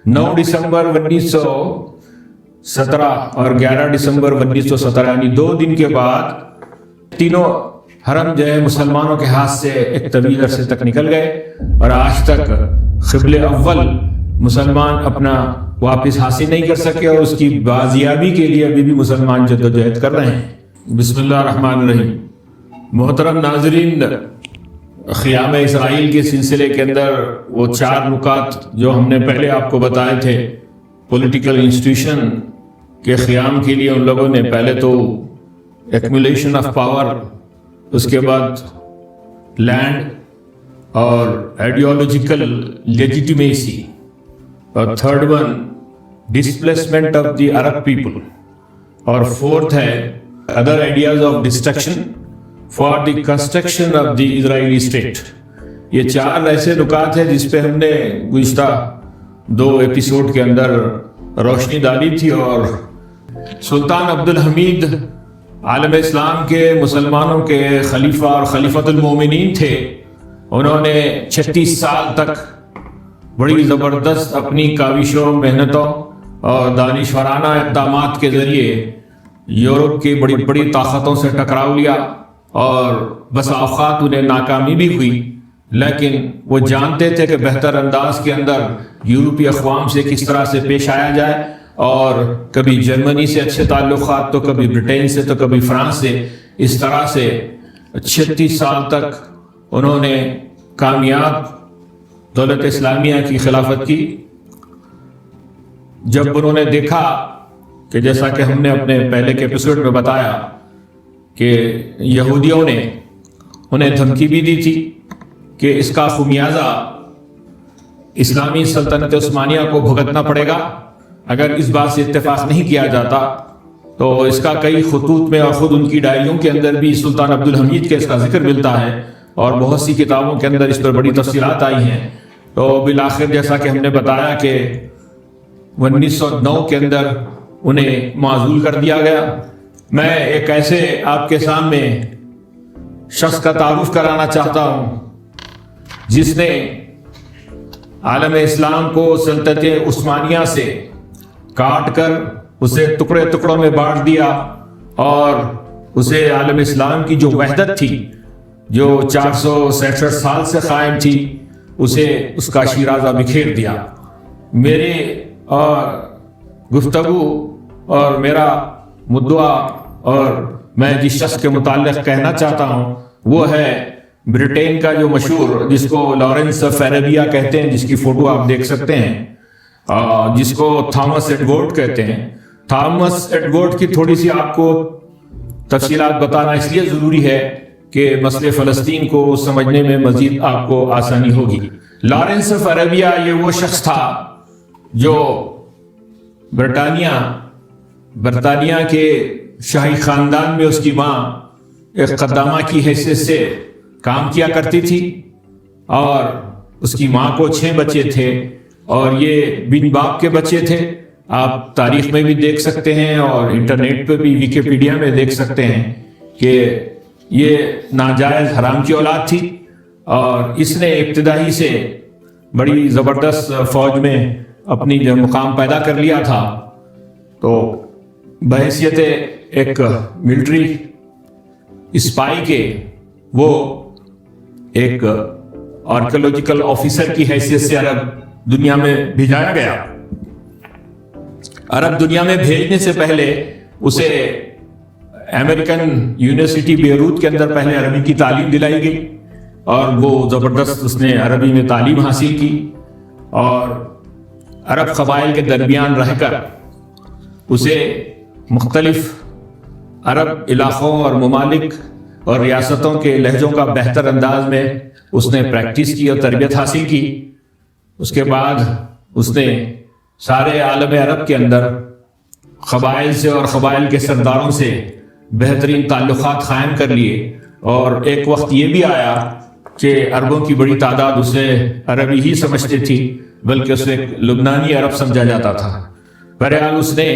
9 دسمبر 1917 اور 11 دسمبر 1917 یعنی 2 دن کے بعد تینوں حرم جو ہے مسلمانوں کے ہاتھ سے ایک طویل عرصے تک نکل گئے، اور آج تک قبل اول مسلمان اپنا واپس حاصل نہیں کر سکے، اور اس کی بازیابی کے لیے ابھی بھی مسلمان جدوجہد کر رہے ہیں۔ بسم اللہ الرحمن الرحیم۔ محترم ناظرین، قیام اسرائیل کے سلسلے کے اندر وہ 4 نکات جو ہم نے پہلے آپ کو بتائے تھے، پولیٹیکل انسٹیٹیوشن کے قیام کے لیے ان لوگوں نے پہلے تو ایکومولیشن آف پاور، اس کے بعد لینڈ اور آئیڈیالوجیکل لیجیٹیمیسی، اور third one displacement of the Arab people, اور فورتھ ہے other ideas of destruction for the construction of the Israeli state. یہ 4 ایسے نکات ہیں جس پہ ہم نے گزشتہ 2 ایپیسوڈ کے اندر روشنی ڈالی تھی، اور سلطان عبدالحمید عالم اسلام کے مسلمانوں کے خلیفہ اور خلیفۃ المومنین تھے۔ انہوں نے 36 سال تک بڑی زبردست اپنی کاوشوں، محنتوں اور دانشورانہ اقدامات کے ذریعے یورپ کی بڑی بڑی طاقتوں سے ٹکراؤ لیا، اور بس اوقات انہیں ناکامی بھی ہوئی، لیکن وہ جانتے تھے کہ بہتر انداز کے اندر یورپی اقوام سے کس طرح سے پیش آیا جائے، اور کبھی جرمنی سے اچھے تعلقات، تو کبھی برٹین سے، تو کبھی فرانس سے، اس طرح سے 36 سال تک انہوں نے کامیاب دولت اسلامیہ کی خلافت کی۔ جب انہوں نے دیکھا کہ جیسا کہ ہم نے اپنے پہلے کے ایپیسوڈ میں بتایا کہ یہودیوں نے انہیں دھمکی بھی دی تھی کہ اس کا خمیازہ اسلامی سلطنت عثمانیہ کو بھگتنا پڑے گا اگر اس بات سے اتفاق نہیں کیا جاتا، تو اس کا کئی خطوط میں اور خود ان کی ڈائریوں کے اندر بھی سلطان عبدالحمید کے اس کا ذکر ملتا ہے، اور بہت سی کتابوں کے اندر اس پر بڑی تفصیلات آئی ہیں۔ تو بالآخر جیسا کہ ہم نے بتایا کہ 1909 کے اندر انہیں معزول کر دیا گیا۔ میں ایک ایسے آپ کے سامنے شخص کا تعارف کرانا چاہتا ہوں جس نے عالم اسلام کو سلطنت عثمانیہ سے کاٹ کر اسے ٹکڑے ٹکڑوں میں بانٹ دیا، اور اسے عالم اسلام کی جو وحدت تھی جو 466 سال سے قائم تھی، اسے اس کا شیرازہ بکھیر دیا۔ میرے گفتگو اور میرا مدعا اور میں جس شخص کے متعلق کہنا چاہتا ہوں وہ ہے برٹین کا جو مشہور، جس کو لارنس آف عربیہ کہتے ہیں، جس کی فوٹو آپ دیکھ سکتے ہیں، جس کو تھامس ایڈورڈ کہتے ہیں۔ تھامس ایڈورڈ کی تھوڑی سی آپ کو تفصیلات بتانا اس لیے ضروری ہے کہ مسئلے فلسطین کو سمجھنے میں مزید آپ کو آسانی ہوگی۔ لارنس آف عربیہ یہ وہ شخص تھا جو برطانیہ کے شاہی خاندان میں اس کی ماں ایک خدامہ کی حیثیت سے کام کیا کرتی تھی، اور اس کی ماں کو 6 بچے تھے، اور یہ بن باپ کے بچے تھے۔ آپ تاریخ میں بھی دیکھ سکتے ہیں اور انٹرنیٹ پہ بھی ویکیپیڈیا میں دیکھ سکتے ہیں کہ یہ ناجائز حرام کی اولاد تھی، اور اس نے ابتدائی سے بڑی زبردست فوج میں اپنی جو مقام پیدا کر لیا تھا۔ تو بحیثیت ایک ملٹری اسپائی کے وہ ایک آرکیولوجیکل آفیسر کی حیثیت سے عرب دنیا میں بھیجایا گیا۔ عرب دنیا میں بھیجنے سے پہلے اسے امریکن یونیورسٹی بیروت کے اندر پہلے عربی کی تعلیم دلائی گئی، اور وہ زبردست اس نے عربی میں تعلیم حاصل کی، اور عرب قبائل کے درمیان رہ کر اسے مختلف عرب علاقوں اور ممالک اور ریاستوں کے لہجوں کا بہتر انداز میں اس نے پریکٹس کی اور تربیت حاصل کی۔ اس کے بعد اس نے سارے عالم عرب کے اندر قبائل سے اور قبائل کے سرداروں سے بہترین تعلقات قائم کر لیے، اور ایک وقت یہ بھی آیا کہ عربوں کی بڑی تعداد اسے عربی ہی سمجھتی تھی، بلکہ اسے لبنانی عرب سمجھا جاتا تھا۔ بہرحال اس نے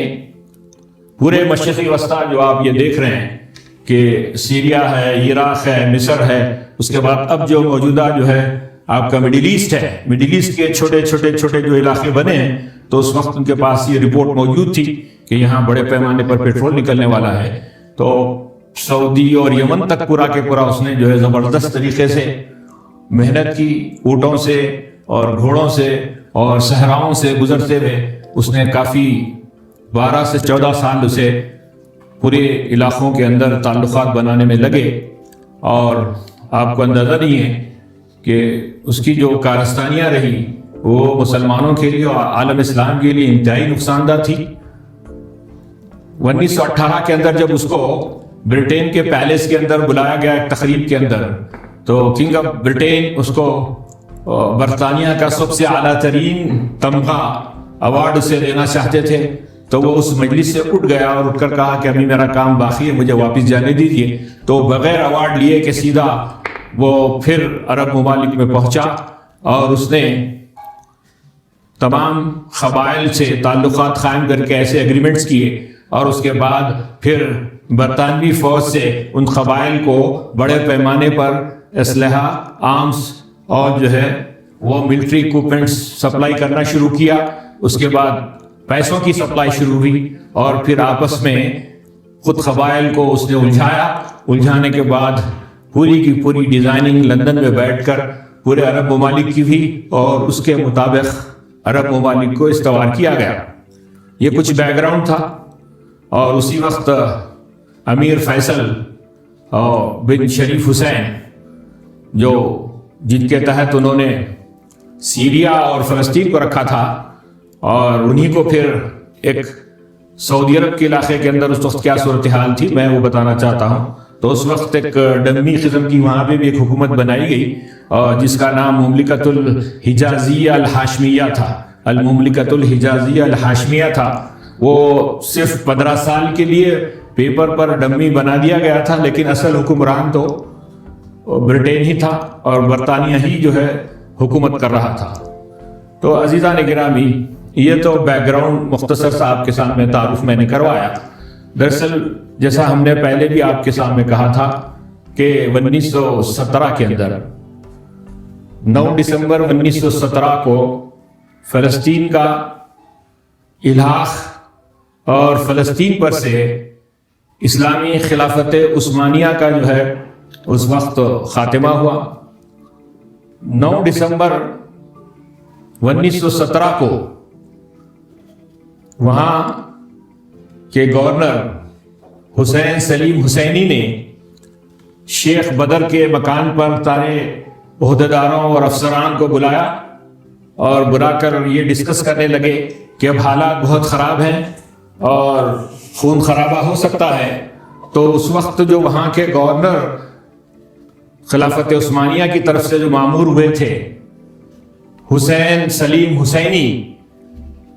پورے مشرقی وسطیٰ جو آپ یہ دیکھ رہے ہیں کہ سیریا ہے، عراق ہے، مصر ہے، اس کے بعد اب جو موجودہ جو ہے آپ کا مڈل ایسٹ ہے، مڈل ایسٹ کے چھوٹے چھوٹے جو علاقے بنے ہیں تو اس وقت ان کے پاس یہ رپورٹ موجود تھی کہ یہاں بڑے پیمانے پر پیٹرول نکلنے والا ہے. تو سعودی اور یمن تک پورا کے پورا اس نے جو ہے زبردست طریقے سے محنت کی, اونٹوں سے اور گھوڑوں سے اور صحراؤں سے گزرتے ہوئے اس نے کافی 12 سے 14 سال اسے پورے علاقوں کے اندر تعلقات بنانے میں لگے. اور آپ کو اندازہ نہیں ہے کہ اس کی جو کارستانیاں رہی وہ مسلمانوں کے لیے اور عالم اسلام کے لیے انتہائی نقصان دہ تھی. 1918 کے اندر جب اس کو برٹین کے پیلس کے اندر بلایا گیا ایک تقریب کے اندر, تو کنگ آف برٹین اس کو برطانیہ کا سب سے اعلیٰ ترین تمغہ ایوارڈ اسے دینا چاہتے تھے. تو وہ اس مجلس سے اٹھ گیا اور اٹھ کر کہا کہ ابھی میرا کام باقی ہے, مجھے واپس جانے دیجیے. تو بغیر ایوارڈ لیے کہ سیدھا وہ پھر عرب ممالک میں پہنچا اور اس نے تمام قبائل سے تعلقات قائم کر کے ایسے ایگریمنٹس کیے, اور اس کے بعد پھر برطانوی فوج سے ان قبائل کو بڑے پیمانے پر اسلحہ, آرمز اور جو ہے وہ ملٹری اکوپمنٹس سپلائی کرنا شروع کیا. اس کے بعد پیسوں کی سپلائی شروع ہوئی اور پھر آپس میں خود قبائل کو اس نے الجھایا. الجھانے کے بعد پوری کی پوری ڈیزائننگ لندن میں بیٹھ کر پورے عرب ممالک کی ہوئی اور اس کے مطابق عرب ممالک کو استوار کیا گیا. یہ کچھ بیک گراؤنڈ تھا. اور اسی وقت امیر فیصل بن شریف حسین جو جن کے تحت انہوں نے سیریا اور فلسطین کو رکھا تھا, اور انہی کو پھر ایک سعودی عرب کے علاقے کے اندر اس وقت کیا صورتحال تھی میں وہ بتانا چاہتا ہوں. تو اس وقت ایک ڈمی قسم کی وہاں پہ بھی ایک حکومت بنائی گئی جس کا نام مملکت الحجازیہ الہاشمیہ تھا. المملکت الحجازیہ الہاشمیہ تھا. وہ صرف 15 سال کے لیے پیپر پر ڈمی بنا دیا گیا تھا, لیکن اصل حکمران تو برٹین ہی تھا اور برطانیہ ہی جو ہے حکومت کر رہا تھا. تو عزیزان گرامی, یہ تو بیک گراؤنڈ مختصر سا آپ کے سامنے تعارف میں نے کروایا. دراصل جیسا ہم نے پہلے بھی آپ کے سامنے کہا تھا کہ 1917 کے اندر 9 دسمبر 1917 کو فلسطین کا الحاق اور فلسطین پر سے اسلامی خلافت عثمانیہ کا جو ہے اس وقت خاتمہ ہوا. 9 دسمبر 1917 کو وہاں کے گورنر حسین سلیم حسینی نے شیخ بدر کے مکان پر سارے عہدیداروں اور افسران کو بلایا اور بلا کر یہ ڈسکس کرنے لگے کہ اب حالات بہت خراب ہیں اور خون خرابہ ہو سکتا ہے. تو اس وقت جو وہاں کے گورنر خلافت عثمانیہ کی طرف سے جو مامور ہوئے تھے حسین سلیم حسینی,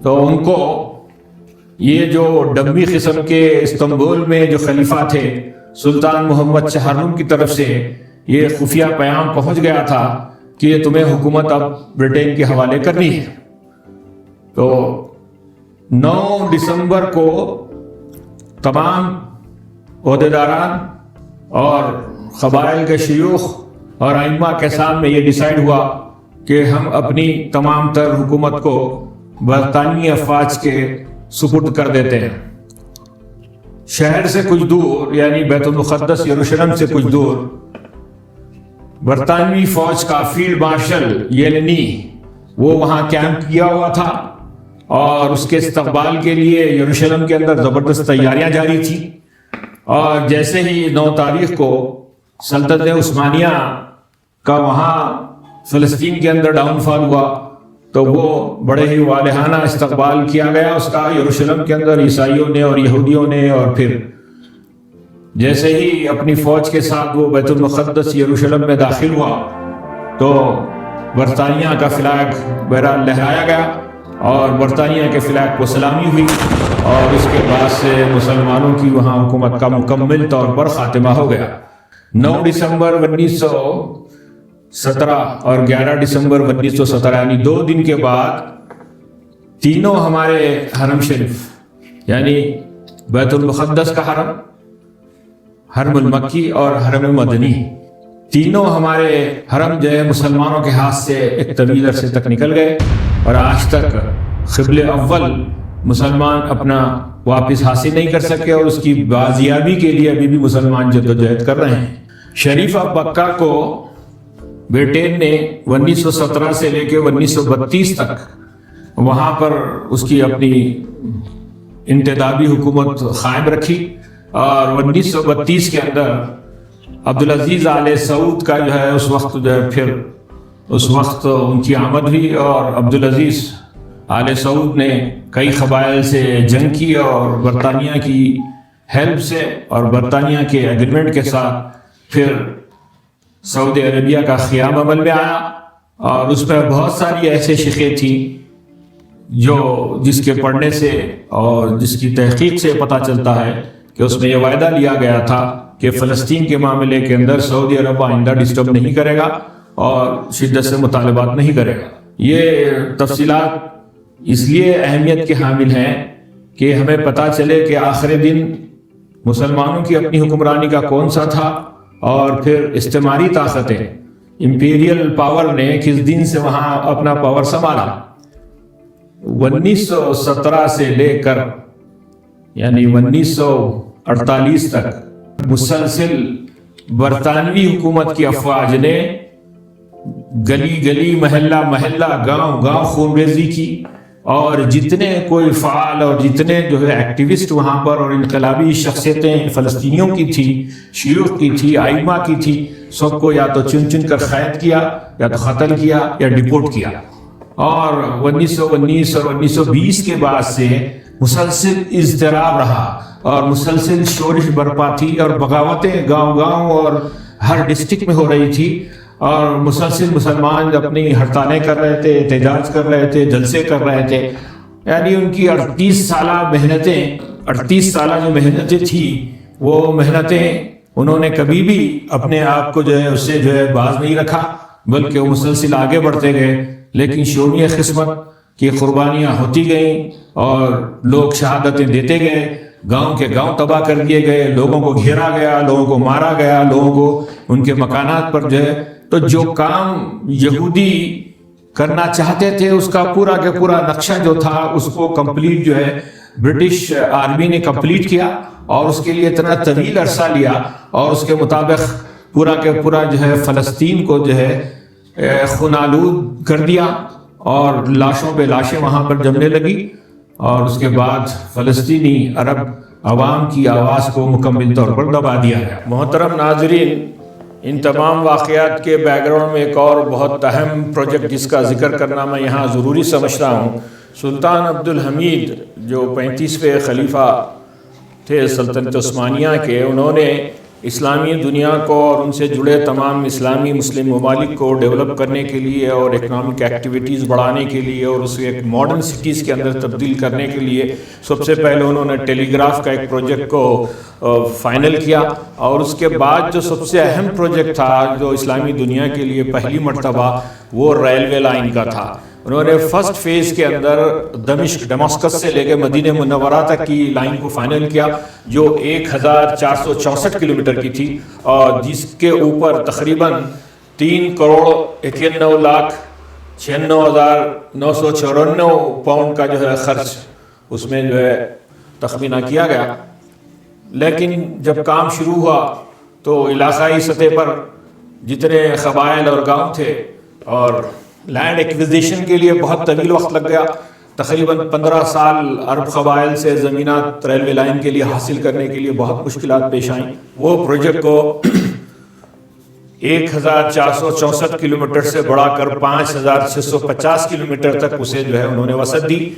تو ان کو یہ جو ڈمی قسم کے استنبول میں جو خلیفہ تھے سلطان محمد شاہرنم کی طرف سے یہ خفیہ پیام پہنچ گیا تھا کہ تمہیں حکومت اب برٹین کے حوالے کرنی ہے. تو 9 دسمبر کو تمام عہدیداران اور قبائل کے شیوخ اور ائمہ کے سامنے یہ ڈیسائیڈ ہوا کہ ہم اپنی تمام تر حکومت کو برطانوی افواج کے سپرد کر دیتے ہیں. شہر سے کچھ دور یعنی بیت المقدس یروشلم سے کچھ دور برطانوی فوج کا فیلڈ مارشل یلنی وہ وہاں کیمپ کیا ہوا تھا اور اس کے استقبال کے لیے یروشلم کے اندر زبردست تیاریاں جاری تھی. اور جیسے ہی 9 تاریخ کو سلطنت عثمانیہ کا وہاں فلسطین کے اندر ڈاؤن فال ہوا تو وہ بڑے ہی والہانہ استقبال کیا گیا اس کا یروشلم کے اندر عیسائیوں نے اور یہودیوں نے. اور پھر جیسے ہی اپنی فوج کے ساتھ وہ بیت المقدس یروشلم میں داخل ہوا تو برطانیہ کا فلیگ بہرحال لہرایا گیا اور برطانیہ کے فلیگ کو سلامی ہوئی اور اس کے بعد سے مسلمانوں کی وہاں حکومت کا مکمل طور پر خاتمہ ہو گیا. 9 دسمبر 1917 اور 11 دسمبر 1917 یعنی 2 دن کے بعد تینوں ہمارے حرم شریف یعنی بیت المقدس کا حرم, حرم المکی اور حرم مدنی, تینوں ہمارے حرم جو ہے مسلمانوں کے ہاتھ سے ایک طویل عرصے تک نکل گئے اور آج تک قبل اول مسلمان اپنا واپس حاصل نہیں کر سکے اور اس کی بازیابی کے لیے ابھی بھی مسلمان جدوجہد کر رہے ہیں۔ شریف بکا کو برٹین نے 1917 سے لے کے 1932 تک وہاں پر اس کی اپنی انتدابی حکومت قائم رکھی، اور 1932 کے اندر عبدالعزیز آل سعود کا جو ہے اس وقت ان کی آمد ہوئی، اور عبدالعزیز آل سعود نے کئی قبائل سے جنگ کی اور برطانیہ کی ہیلپ سے اور برطانیہ کے ایگریمنٹ کے ساتھ پھر سعودی عربیہ کا قیام عمل میں آیا، اور اس میں بہت ساری ایسے شقیں تھیں جس کے پڑھنے سے اور جس کی تحقیق سے پتہ چلتا ہے کہ اس میں یہ وعدہ لیا گیا تھا کہ فلسطین کے معاملے کے اندر سعودی عرب آئندہ ڈسٹرب نہیں کرے گا اور شدت سے مطالبات نہیں کرے گا۔ یہ تفصیلات اس لیے اہمیت کے حامل ہیں کہ ہمیں پتہ چلے کہ آخر دن مسلمانوں کی اپنی حکمرانی کا کون سا تھا، اور پھر استعماری طاقتیں امپیریل پاور نے کس دن سے وہاں اپنا پاور سنبھالا۔ 1917 سے لے کر یعنی 1948 تک مسلسل برطانوی حکومت کی افواج نے گلی گلی محلہ محلہ گاؤں گاؤں خون ریزی کی، اور جتنے کوئی فعال اور جتنے جو ہے ایکٹیوسٹ وہاں پر اور انقلابی شخصیتیں فلسطینیوں کی تھی، شیوخ کی تھی، آئمہ کی تھی، سب کو یا تو چن چن کر قید کیا یا تو قتل کیا یا ڈیپورٹ کیا۔ اور 1919 اور 1920 کے بعد سے مسلسل اضطراب رہا اور مسلسل شورش برپا تھی، اور بغاوتیں گاؤں گاؤں اور ہر ڈسٹرکٹ میں ہو رہی تھی، اور مسلسل مسلمان اپنی ہڑتالیں کر رہے تھے، احتجاج کر رہے تھے، جلسے کر رہے تھے۔ یعنی ان کی 38 سالہ جو محنتیں تھیں، وہ محنتیں انہوں نے کبھی بھی اپنے آپ کو جو ہے اس سے جو ہے باز نہیں رکھا، بلکہ وہ مسلسل آگے بڑھتے گئے۔ لیکن شومی قسمت کی قربانیاں ہوتی گئیں اور لوگ شہادتیں دیتے گئے، گاؤں کے گاؤں تباہ کر دیے گئے، لوگوں کو گھیرا گیا، لوگوں کو مارا گیا، لوگوں کو ان کے مکانات پر جو ہے، تو جو کام یہودی کرنا چاہتے تھے اس کا پورا کا پورا نقشہ جو تھا اس کو کمپلیٹ جو ہے برٹش آرمی نے کمپلیٹ کیا، اور اس کے لیے اتنا طویل عرصہ لیا، اور اس کے مطابق پورا کا پورا جو ہے فلسطین کو جو ہے خونالود کر دیا، اور لاشوں پہ لاشیں وہاں پر جمنے لگی، اور اس کے بعد فلسطینی عرب عوام کی آواز کو مکمل طور پر دبا دیا گیا۔ محترم ناظرین، ان تمام واقعات کے بیک گراؤنڈ میں ایک اور بہت اہم پروجیکٹ جس کا ذکر کرنا میں یہاں ضروری سمجھتا ہوں، سلطان عبدالحمید جو 35ویں خلیفہ تھے سلطنت عثمانیہ کے، انہوں نے اسلامی دنیا کو اور ان سے جڑے تمام اسلامی مسلم ممالک کو ڈیولپ کرنے کے لیے اور اکنامک ایکٹیویٹیز بڑھانے کے لیے اور اسے ایک ماڈرن سٹیز کے اندر تبدیل کرنے کے لیے سب سے پہلے انہوں نے ٹیلی گراف کا ایک پروجیکٹ کو فائنل کیا، اور اس کے بعد جو سب سے اہم پروجیکٹ تھا جو اسلامی دنیا کے لیے پہلی مرتبہ وہ ریلوے لائن کا تھا۔ انہوں نے فرسٹ فیز کے اندر ڈماسکس سے لے کے مدینہ منورہ تک کی لائن کو فائنل کیا، جو 1464 کلومیٹر کی تھی، اور جس کے اوپر تقریباً 3,91,96,994 پاؤنڈ کا جو ہے خرچ اس میں جو ہے تخمینہ کیا گیا۔ لیکن جب کام شروع ہوا تو علاقائی سطح پر جتنے قبائل اور گاؤں تھے، اور لینڈ ایکویزیشن کے لیے بہت طویل وقت لگ گیا، تقریباً 15 سال عرب قبائل سے زمینات ریلوے لائن کے لیے حاصل کرنے کے لیے بہت مشکلات پیش آئیں۔ وہ پروجیکٹ کو 1464 کلومیٹر سے بڑھا کر 5650 کلومیٹر تک اسے جو ہے انہوں نے وسعت دی،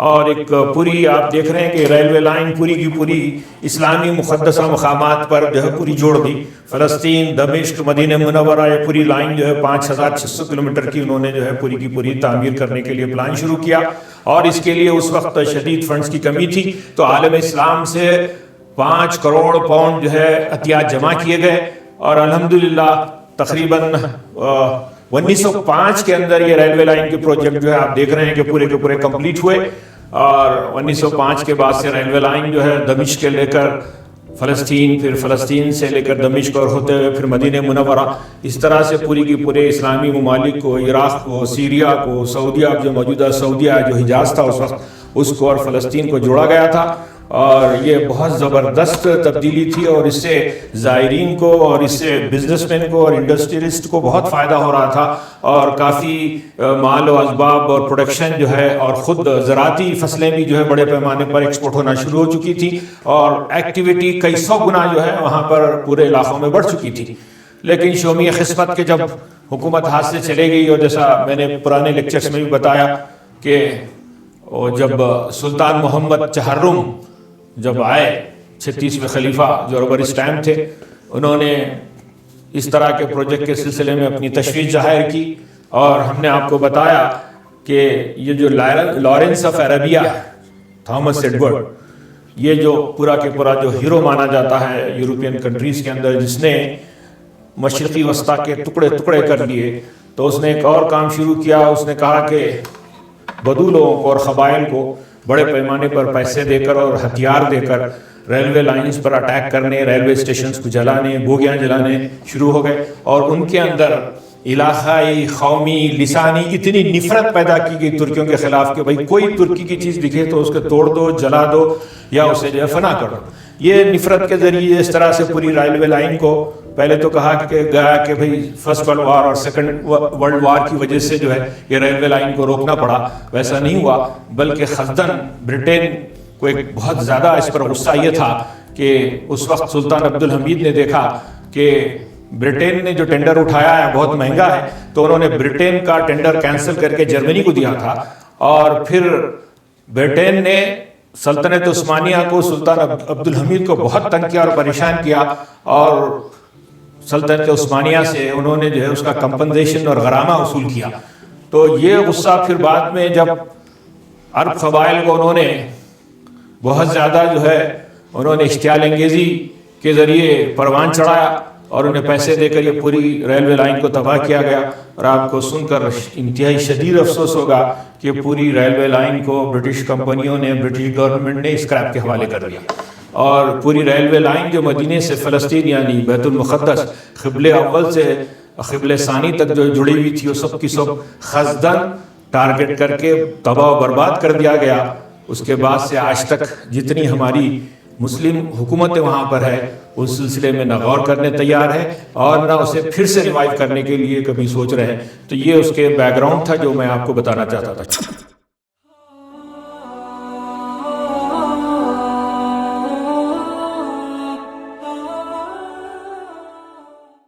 اور ایک پوری آپ دیکھ رہے ہیں کہ ریلوے لائن پوری کی پوری اسلامی مقدسہ مقامات پر جو ہے پوری جوڑ دی۔ فلسطین، دمشق، مدینہ منورہ، یہ پوری لائن جو ہے 5600 کلومیٹر کی انہوں نے جو ہے پوری کی پوری تعمیر کرنے کے لیے پلان شروع کیا، اور اس کے لیے اس وقت شدید فنڈز کی کمی تھی، تو عالم اسلام سے 5 کروڑ پاؤنڈ جو ہے عطیات جمع کیے گئے، اور الحمدللہ تقریباً 1905 کے اندر یہ ریلوے لائن کے پروجیکٹ جو ہے آپ دیکھ رہے ہیں کہ پورے کے پورے کمپلیٹ ہوئے، اور 1905 کے بعد سے ریلوے لائن جو ہے دمشق کے لے کر فلسطین، پھر فلسطین سے لے کر دمشق اور ہوتے ہوئے پھر مدینہ منورہ، اس طرح سے پوری کی پورے اسلامی ممالک کو، عراق کو، سیریا کو، سعودیہ جو موجودہ سعودیہ جو حجاز تھا اس وقت، اس کو اور فلسطین کو جوڑا گیا تھا. اور یہ بہت زبردست تبدیلی تھی، اور اس سے زائرین کو اور اس سے بزنس مین کو اور انڈسٹریلسٹ کو بہت فائدہ ہو رہا تھا، اور کافی مال و اسباب اور پروڈکشن جو ہے اور خود زراعتی فصلیں بھی جو ہے بڑے پیمانے پر ایکسپورٹ ہونا شروع ہو چکی تھی، اور ایکٹیویٹی کئی سو گنا جو ہے وہاں پر پورے علاقوں میں بڑھ چکی تھی. لیکن شومی قسمت کے جب حکومت ہاتھ سے چلے گئی، اور جیسا میں نے پرانے لیکچرز میں بھی بتایا کہ جب سلطان محمد چہرم جب آئے 36ویں خلیفہ جو ربر اسٹیمپ تھے، انہوں نے اس طرح کے پروجیکٹ کے سلسلے میں اپنی تشویش ظاہر کی، اور ہم نے آپ کو بتایا کہ یہ جو Lawrence of Arabia, Thomas Edward, یہ جو پورا کے پورا جو ہیرو مانا جاتا ہے یورپین کنٹریز کے اندر، جس نے مشرقی وسطیٰ کے ٹکڑے ٹکڑے کر لیے، تو اس نے ایک اور کام شروع کیا. اس نے کہا کہ بدو لوگوں کو اور قبائل کو بڑے پیمانے پر پیسے دے کر اور ہتھیار دے کر ریلوے لائنز پر اٹیک کرنے، ریلوے اسٹیشنز کو جلانے، بوگیاں جلانے شروع ہو گئے، اور ان کے اندر علاقائی، قومی، لسانی اتنی نفرت پیدا کی گئی ترکیوں کے خلاف کہ بھائی کوئی ترکی کی چیز دکھے تو اس کو توڑ دو، جلا دو، یا اسے جو ہے فنا کر دو. یہ نفرت کے ذریعے اس طرح سے پوری ریلوے لائن کو پہلے تو کہا کہ گیا کہ بھئی فرسٹ ورلڈ وار اور سیکنڈ ورلڈ وار کی وجہ سے جو ہے یہ ریلوے لائن کو روکنا پڑا. ویسا نہیں ہوا، بلکہ خزدن برٹین کو ایک بہت زیادہ اس پر غصہ یہ تھا کہ اس وقت سلطان عبدالحمید نے دیکھا کہ برٹین نے جو ٹینڈر اٹھایا ہے بہت مہنگا ہے، تو انہوں نے برٹین کا ٹینڈر کینسل کر کے جرمنی کو دیا تھا. اور پھر برٹین نے سلطنت عثمانیہ کو، سلطان عبدالحمید کو بہت تنگ کیا اور پریشان کیا، اور سلطنت عثمانیہ سے انہوں نے جو ہے اس کا کمپنسیشن اور غرامہ وصول کیا. تو یہ غصہ پھر بعد میں جب عرب قبائل کو انہوں نے بہت زیادہ جو ہے انہوں نے اشتعال انگیزی کے ذریعے پروان چڑھایا، اور انہیں پیسے دے کر یہ پوری ریلوے لائن کو تباہ کیا گیا. اور آپ کو سن کر انتہائی شدید افسوس ہوگا کہ پوری ریلوے لائن کو برٹش کمپنیوں نے، برٹش گورنمنٹ نے اسکریپ کے حوالے کر دیا، اور پوری ریلوے لائن جو مدینے سے فلسطین یعنی بیت المقدس قبلہ اول سے قبلہ ثانی تک جو جڑی ہوئی تھی، وہ سب کی سب خزدن ٹارگٹ کر کے تباہ و برباد کر دیا گیا. اس کے بعد سے آج تک جتنی ہماری مسلم حکومتیں وہاں پر ہے اس سلسلے میں نہ غور کرنے تیار ہے اور نہ اسے پھر سے ریوائیو کرنے کے لیے کبھی سوچ رہے ہیں. تو یہ اس کے بیک گراؤنڈ تھا جو میں آپ کو بتانا چاہتا تھا.